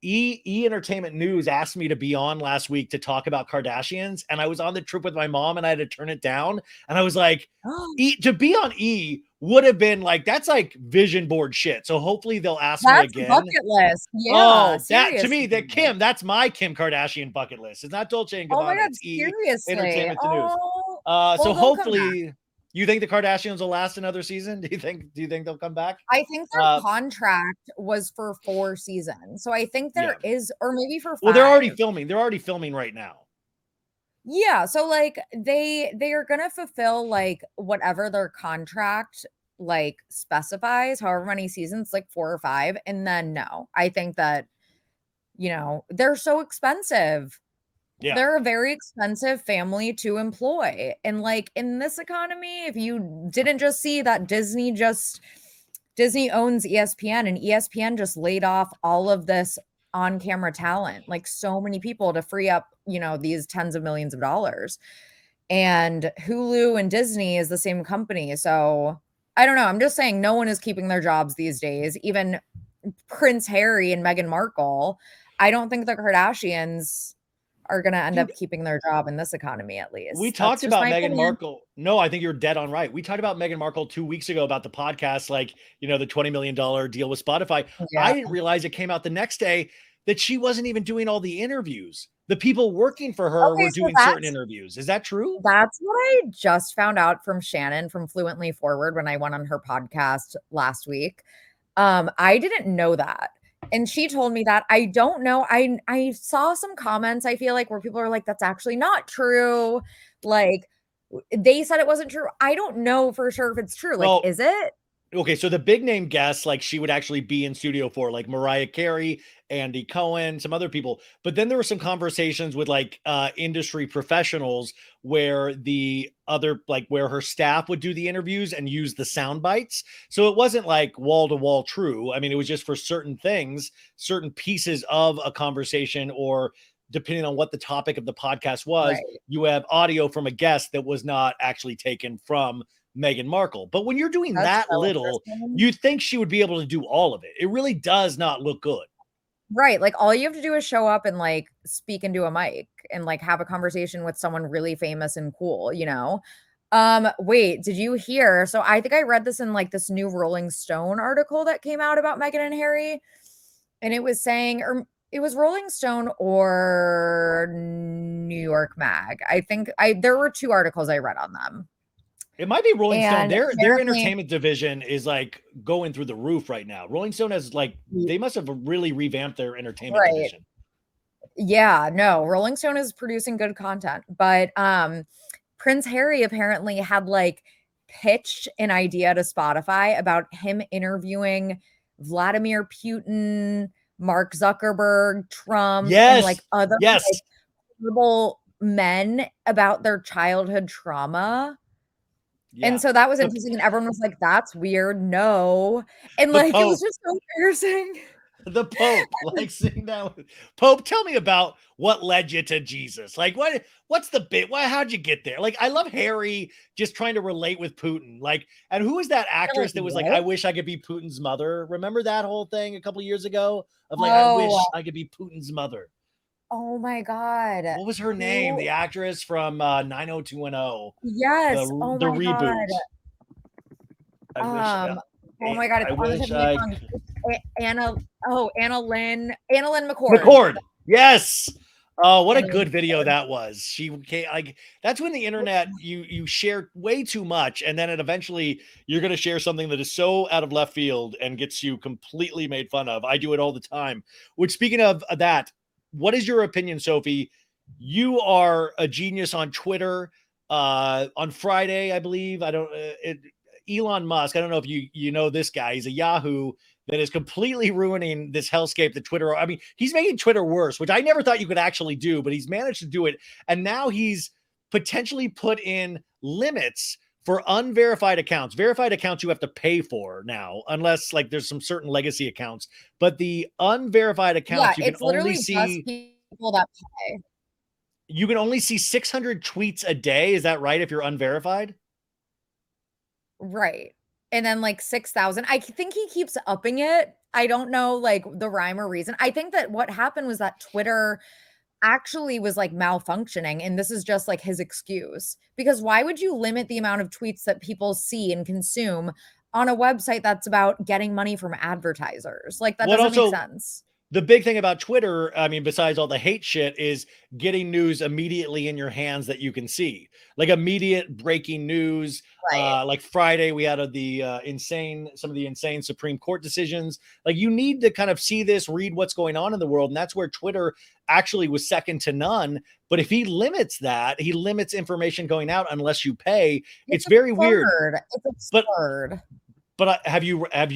E Entertainment News asked me to be on last week to talk about Kardashians. And I was on the trip with my mom and I had to turn it down. And I was like, to be on E would have been like, that's like vision board shit. So hopefully they'll ask me again. Bucket list. Yeah. Oh, that to me, that's my Kim Kardashian bucket list. It's not Dolce and Gabbana. Oh my God, it's E seriously. Entertainment News. So hopefully, you think the Kardashians will last another season? Do you think they'll come back? I think their contract was for 4 seasons. So I think there is, or maybe for 5. Well, they're already filming. They're already filming right now. Yeah. So like they are going to fulfill like whatever their contract like specifies, however many seasons, like 4 or 5. And then no, I think that, they're so expensive. Yeah. They're a very expensive family to employ. And like in this economy, if you didn't just see that Disney owns ESPN, and ESPN just laid off all of this on-camera talent, like so many people to free up, these tens of millions of dollars. And Hulu and Disney is the same company. So I don't know. I'm just saying no one is keeping their jobs these days. Even Prince Harry and Meghan Markle. I don't think the Kardashians are going to end up keeping their job in this economy, at least. We talked about Meghan Markle. No, I think you're dead on right. We talked about Meghan Markle 2 weeks ago about the podcast, like, the $20 million deal with Spotify. Yeah. I didn't realize it came out the next day that she wasn't even doing all the interviews. The people working for her were doing certain interviews. Is that true? That's what I just found out from Shannon from Fluently Forward when I went on her podcast last week. I didn't know that. And she told me that. I don't know. I saw some comments, I feel like, where people are like, that's actually not true. Like, they said it wasn't true. I don't know for sure if it's true. Like, is it? Okay, so the big name guests, like she would actually be in studio for, like Mariah Carey, Andy Cohen, some other people. But then there were some conversations with like industry professionals where where her staff would do the interviews and use the sound bites. So it wasn't like wall to wall true. I mean, it was just for certain things, certain pieces of a conversation, or depending on what the topic of the podcast was, you have audio from a guest that was not actually taken from Meghan Markle. But when you're doing that little, you'd think she would be able to do all of it. It really does not look good. Right. Like all you have to do is show up and like speak into a mic and like have a conversation with someone really famous and cool, Wait, did you hear? So I think I read this in like this new Rolling Stone article that came out about Meghan and Harry. And it was saying, or it was Rolling Stone or New York Mag. I think there were 2 articles I read on them. It might be Rolling Stone. Their entertainment division is like going through the roof right now. Rolling Stone has like, they must have really revamped their entertainment division. Yeah, no, Rolling Stone is producing good content, but Prince Harry apparently had like pitched an idea to Spotify about him interviewing Vladimir Putin, Mark Zuckerberg, Trump, and like other like, horrible men about their childhood trauma. Yeah. And so that was interesting. And everyone was like, that's weird. No. And like, it was just so embarrassing. The Pope, like sitting down with Pope, tell me about what led you to Jesus. Like, what's the bit? How'd you get there? Like, I love Harry just trying to relate with Putin. Like, and who was that actress that was like, I wish I could be Putin's mother? Remember that whole thing a couple years ago of like, I wish I could be Putin's mother. Oh my God. What was her name? The actress from 90210. Yes. The reboot. God. Oh my God. Anna Lynn McCord. McCord. Yes. Oh, what a good video that was. She like that's when the internet you share way too much, and then eventually you're going to share something that is so out of left field and gets you completely made fun of. I do it all the time. Which, speaking of that, what is your opinion, Sophie? You are a genius on Twitter. On Friday, I believe. Elon Musk. I don't know if you know this guy. He's a Yahoo that is completely ruining this hellscape that Twitter. I mean, he's making Twitter worse, which I never thought you could actually do, but he's managed to do it. And now he's potentially put in limits for unverified accounts. Verified accounts you have to pay for now, unless like there's some certain legacy accounts. But the unverified accounts, you can only see people that pay. You can only see 600 tweets a day. Is that right? If you're unverified? Right. And then like 6,000. I think he keeps upping it. I don't know like the rhyme or reason. I think that what happened was that Twitter actually was like malfunctioning, and this is just like his excuse. Because why would you limit the amount of tweets that people see and consume on a website that's about getting money from advertisers? Like that doesn't make sense. The big thing about Twitter, I mean, besides all the hate shit, is getting news immediately in your hands that you can see, like immediate breaking news. Right. Like Friday, we had some of the insane Supreme Court decisions. Like you need to kind of see this, read what's going on in the world. And that's where Twitter actually was second to none. But if he limits that, he limits information going out unless you pay. It's very weird. It's absurd. But have you had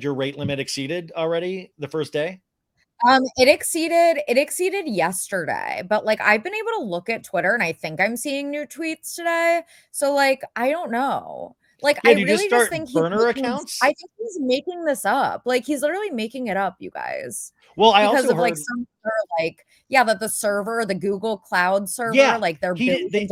your rate limit exceeded already the first day? It exceeded yesterday, but like I've been able to look at Twitter and I think I'm seeing new tweets today. So like I don't know. Like I really just think burner accounts. I think he's making this up. Like he's literally making it up, you guys. Well, I because also of heard like some like that the server, the Google Cloud server, like their $1 billion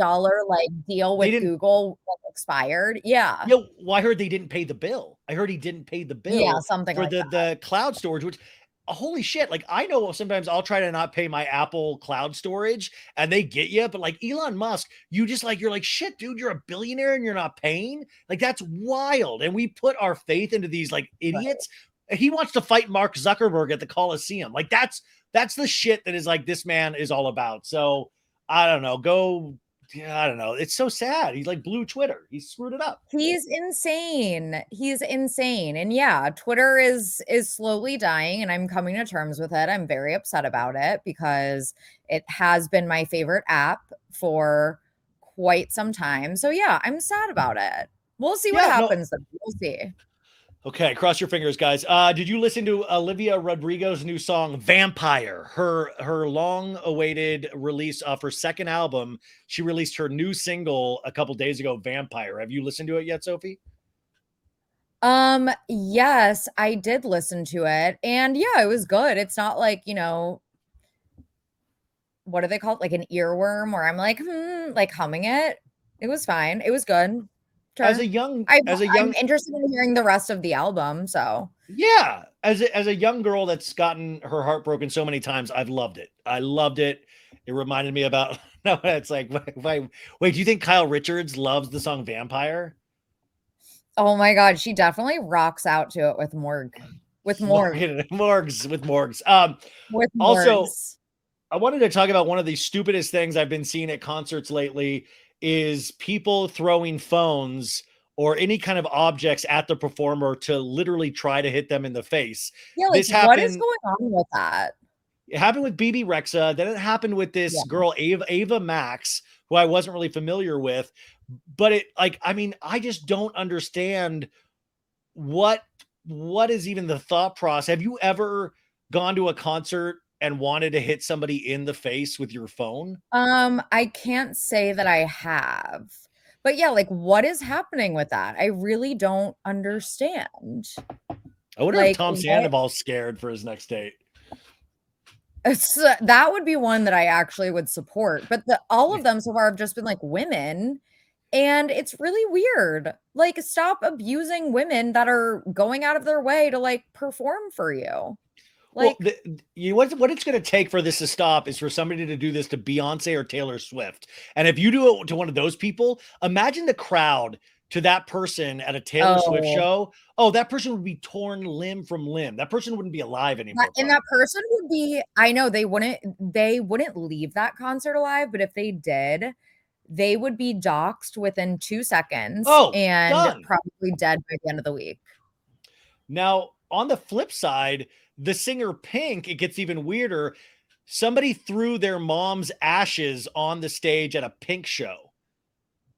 like deal with Google expired. Yeah. Well, I heard they didn't pay the bill. I heard he didn't pay the bill. Yeah, something for like the cloud storage, which. Holy shit. Like I know sometimes I'll try to not pay my Apple cloud storage and they get you, but like Elon Musk, you're like, shit, dude, you're a billionaire and you're not paying. Like that's wild. And we put our faith into these like idiots. Right. He wants to fight Mark Zuckerberg at the Coliseum. Like that's the shit that is like, this man is all about. So I don't know, I don't know. It's so sad. He's like blew Twitter. He screwed it up. He's insane. And yeah, Twitter is slowly dying and I'm coming to terms with it. I'm very upset about it because it has been my favorite app for quite some time. So yeah, I'm sad about it. We'll see what happens. We'll see. Okay, cross your fingers, guys. Did you listen to Olivia Rodrigo's new song, Vampire? Her long-awaited release of her second album. She released her new single a couple days ago, Vampire. Have you listened to it yet, Sophie? Yes, I did listen to it. And yeah, it was good. It's not like, what do they call it? Like an earworm where I'm like, like humming it. It was fine. It was good. Sure. I'm interested in hearing the rest of the album. So yeah, as a young girl that's gotten her heart broken so many times, I've loved it. I loved it. It reminded me about it's like, wait, do you think Kyle Richards loves the song Vampire? Oh my God, she definitely rocks out to it with Morgs. Also, I wanted to talk about one of the stupidest things I've been seeing at concerts lately is people throwing phones or any kind of objects at the performer to literally try to hit them in the face. Yeah, like what is going on with that? It happened with BB Rexa. Then it happened with this girl, Ava Max, who I wasn't really familiar with. But I just don't understand what is even the thought process. Have you ever gone to a concert and wanted to hit somebody in the face with your phone? I can't say that I have. But yeah, like what is happening with that? I really don't understand. I wonder if Like, Tom Sandoval's scared for his next date. That would be one that I actually would support. But all of them so far have just been like women. And it's really weird. Like, stop abusing women that are going out of their way to like perform for you. Like, well, what it's going to take for this to stop is for somebody to do this to Beyonce or Taylor Swift. And if you do it to one of those people, imagine the crowd to that person at a Taylor Swift show. Oh, that person would be torn limb from limb. That person wouldn't be alive anymore. And that person would be, I know they wouldn't leave that concert alive, but if they did, they would be doxxed within 2 seconds and probably dead by the end of the week. Now, on the flip side, the singer Pink, it gets even weirder. Somebody threw their mom's ashes on the stage at a Pink show.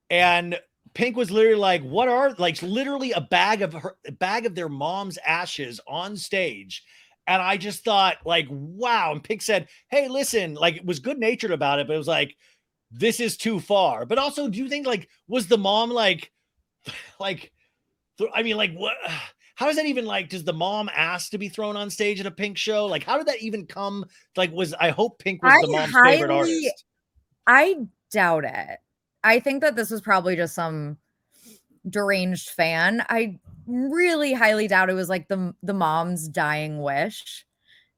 And Pink was literally like, what are, like, literally a bag of their mom's ashes on stage. And I just thought, like, wow. And Pink said, hey, listen, like, it was good natured about it, but it was like, this is too far. But also, do you think, like, was the mom like, I mean, like, what, how does that even, like, does the mom ask to be thrown on stage at a Pink show? Like, how did that even come? Like, I hope Pink was the mom's favorite artist. I doubt it. I think that this was probably just some deranged fan. I really highly doubt it was like the mom's dying wish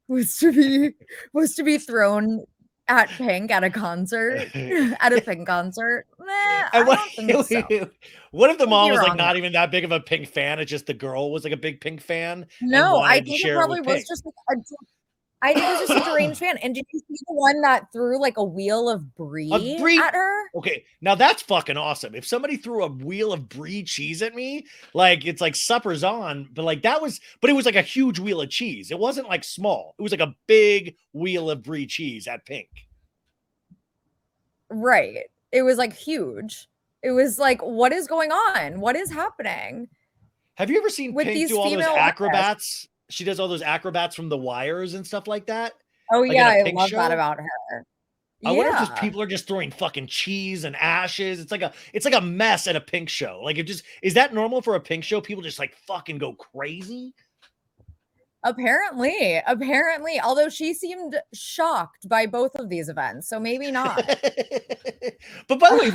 was to be thrown at Pink at a concert, at a Pink concert. I don't think so. What if the mom was like not even that big of a Pink fan? It's just the girl was like a big Pink fan. No, I think it probably was just like I think it was just a deranged fan. And did you see the one that threw like a wheel of brie at her? Okay, now that's fucking awesome. If somebody threw a wheel of brie cheese at me, like it's like supper's on, but like but it was like a huge wheel of cheese. It wasn't like small. It was like a big wheel of brie cheese at Pink. Right. It was like huge. It was like, what is going on? What is happening? Have you ever seen Pink do all those acrobats? She does all those acrobats from The Wires and stuff like that. Oh, like yeah, I love that about her. I wonder if just people are just throwing fucking cheese and ashes. It's like a mess at a Pink show. Like, is that normal for a Pink show? People just like fucking go crazy? Apparently, although she seemed shocked by both of these events, so maybe not. But by the way,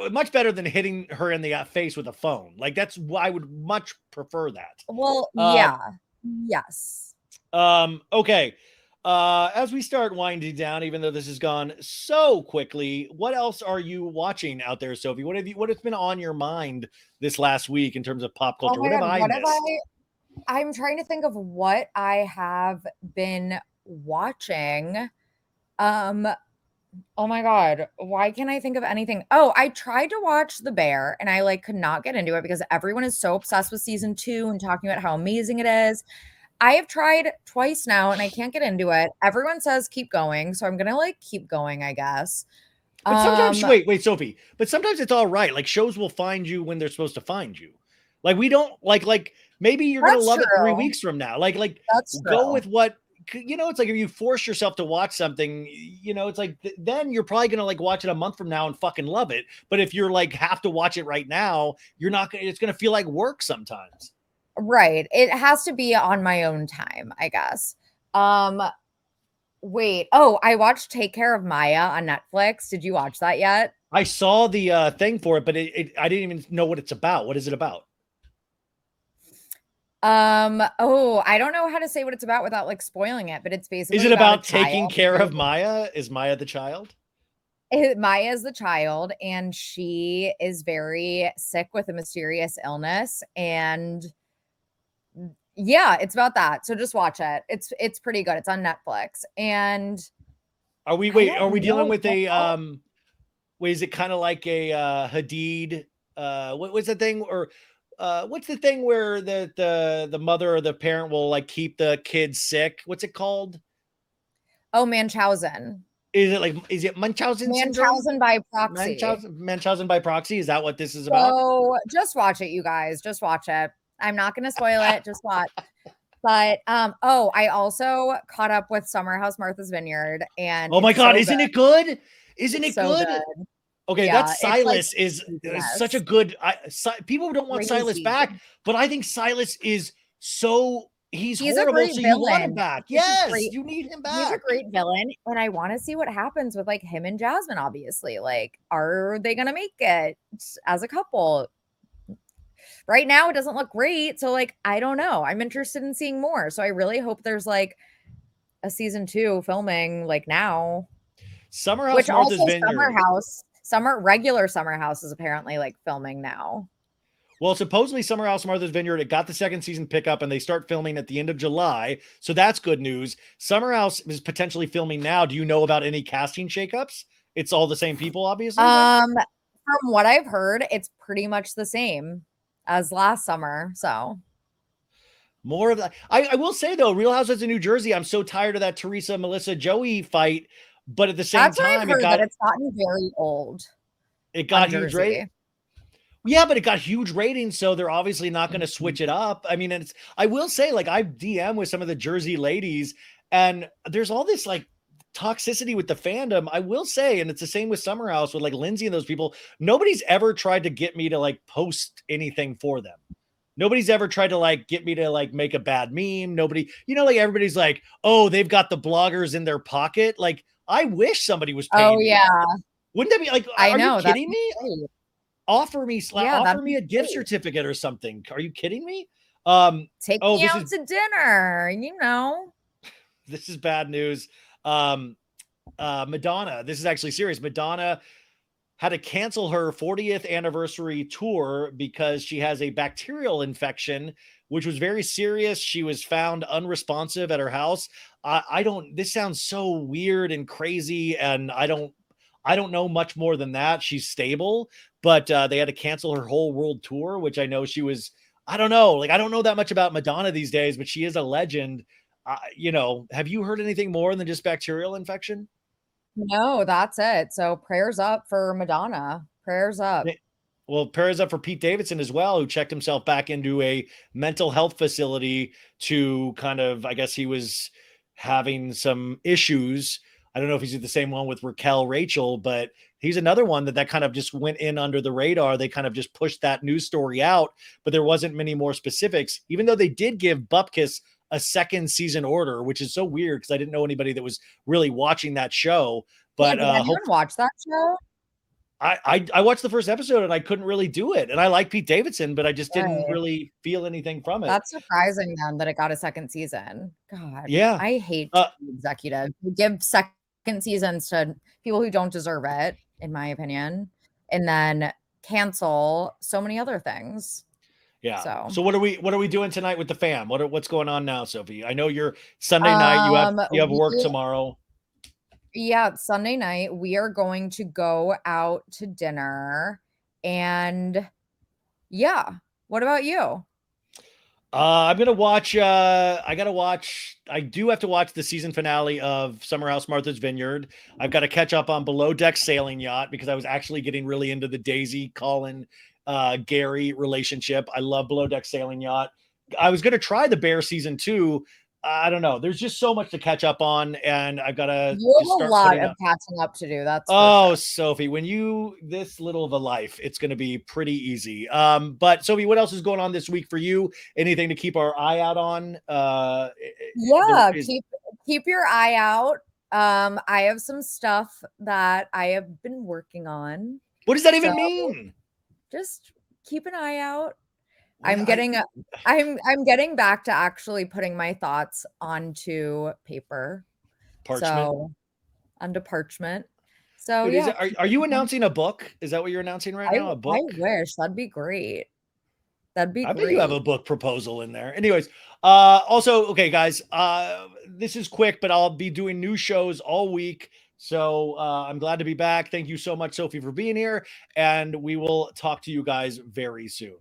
much better than hitting her in the face with a phone. Like, that's why I would much prefer that. Well, yeah. Yes. Okay. As we start winding down, even though this has gone so quickly, what else are you watching out there, Sophie? What has been on your mind this last week in terms of pop culture? What have I missed? I'm trying to think of what I have been watching. Oh my God. Why can't I think of anything? Oh, I tried to watch The Bear and I like could not get into it because everyone is so obsessed with season 2 and talking about how amazing it is. I have tried twice now and I can't get into it. Everyone says keep going. So I'm going to like keep going, I guess. But sometimes, wait, Sophie, but sometimes it's all right. Like, shows will find you when they're supposed to find you. Like, we don't like maybe you're going to love it 3 weeks from now. Like go with what, you know, it's like if you force yourself to watch something, you know, it's like then you're probably going to like watch it a month from now and fucking love it. But if you're like have to watch it right now, you're not going to, it's going to feel like work sometimes. Right. It has to be on my own time, I guess. Wait. Oh, I watched Take Care of Maya on Netflix. Did you watch that yet? I saw the thing for it, but I didn't even know what it's about. What is it about? Oh, I don't know how to say what it's about without like spoiling it, but it's basically Is it about taking care of Maya? Is Maya the child? Maya is the child, and she is very sick with a mysterious illness, and yeah, it's about that. So just watch it. It's pretty good. It's on Netflix. And are we dealing with a is it kind of like a Hadid what was the thing, or what's the thing where the mother or the parent will like keep the kid sick? What's it called? Oh, Munchausen. Is it Munchausen syndrome? Munchausen by proxy. Munchausen by proxy. Is that what this is about? So just watch it, you guys. Just watch it. I'm not going to spoil it. Just watch. But I also caught up with Summer House Martha's Vineyard, and oh my God, isn't it good? Isn't it so good? Okay, yeah, that Silas is such a good. People don't want Silas back, but I think Silas is so he's a horrible. great So you want him villain. back. He's a Yes, great- you need him He's a back. great villain, and I want to see what happens with like him and Jasmine, obviously. Like, are they gonna make it as a couple? Right now, it doesn't look great. So, like, I don't know. I'm interested in seeing more. So I really hope there's like a season 2 filming like now. Summer House, Which Martha's also Vineyard. regular Summer House is apparently like filming now. Well, supposedly Summer House, Martha's Vineyard, it got the second season pickup and they start filming at the end of July. So that's good news. Summer House is potentially filming now. Do you know about any casting shakeups? It's all the same people, obviously. From what I've heard, it's pretty much the same as last summer. So more of that. I will say though, Real Housewives of New Jersey, I'm so tired of that Teresa, Melissa, Joey fight. But at the same time, it's gotten very old. It got huge ratings. Yeah, but it got huge ratings, so they're obviously not going to switch it up. I mean, I will say, like, I DM with some of the Jersey ladies, and there's all this like toxicity with the fandom. I will say, and it's the same with Summer House with like Lindsay and those people. Nobody's ever tried to get me to like post anything for them. Nobody's ever tried to like get me to like make a bad meme. Nobody, like everybody's like, oh, they've got the bloggers in their pocket. Like, I wish somebody was paying me. Yeah. Wouldn't that be like, are you kidding me? Great. Offer me a gift certificate or something. Are you kidding me? Take me out to dinner, This is bad news. Madonna, this is actually serious. Madonna had to cancel her 40th anniversary tour because she has a bacterial infection, which was very serious. She was found unresponsive at her house. This sounds so weird and crazy, and I don't know much more than that. She's stable, but they had to cancel her whole world tour, which I know she was, I don't know. Like, I don't know that much about Madonna these days, but she is a legend. Have you heard anything more than just bacterial infection? No, that's it. So prayers up for Madonna. Prayers up. Well, prayers up for Pete Davidson as well, who checked himself back into a mental health facility to kind of, I guess he was having some issues. I don't know if he's the same one with Raquel Rachel, but he's another one that kind of just went in under the radar. They kind of just pushed that news story out, but there wasn't many more specifics, even though they did give Bupkis a second season order, which is so weird because I didn't know anybody that was really watching that show. But did anyone watch that show? I watched the first episode and I couldn't really do it. And I like Pete Davidson, but I just didn't really feel anything from it. That's surprising then that it got a second season. God, yeah, I hate executives who give second seasons to people who don't deserve it, in my opinion, and then cancel so many other things. Yeah. So what are we doing tonight with the fam? What's going on now, Sophie? I know you're Sunday night. You have work tomorrow. Yeah, Sunday night we are going to go out to dinner, and yeah. What about you? I'm gonna watch. I do have to watch the season finale of Summer House Martha's Vineyard. I've got to catch up on Below Deck Sailing Yacht because I was actually getting really into the Daisy, Colin, Gary relationship. I love Below Deck Sailing Yacht. I was gonna try the Bear season 2. I don't know. There's just so much to catch up on, and I've got to. You have a lot of catching up to do. That's sure. Sophie, when this little of a life, it's going to be pretty easy. But Sophie, what else is going on this week for you? Anything to keep our eye out on? Keep your eye out. I have some stuff that I have been working on. What does that even mean? Just keep an eye out. I'm getting back to actually putting my thoughts onto paper. Parchment. So onto parchment. So dude, are you announcing a book? Is that what you're announcing right now? A book? I wish. That'd be great. I bet you have a book proposal in there. Anyways, also, okay, guys, this is quick, but I'll be doing new shows all week. So I'm glad to be back. Thank you so much, Sophie, for being here. And we will talk to you guys very soon.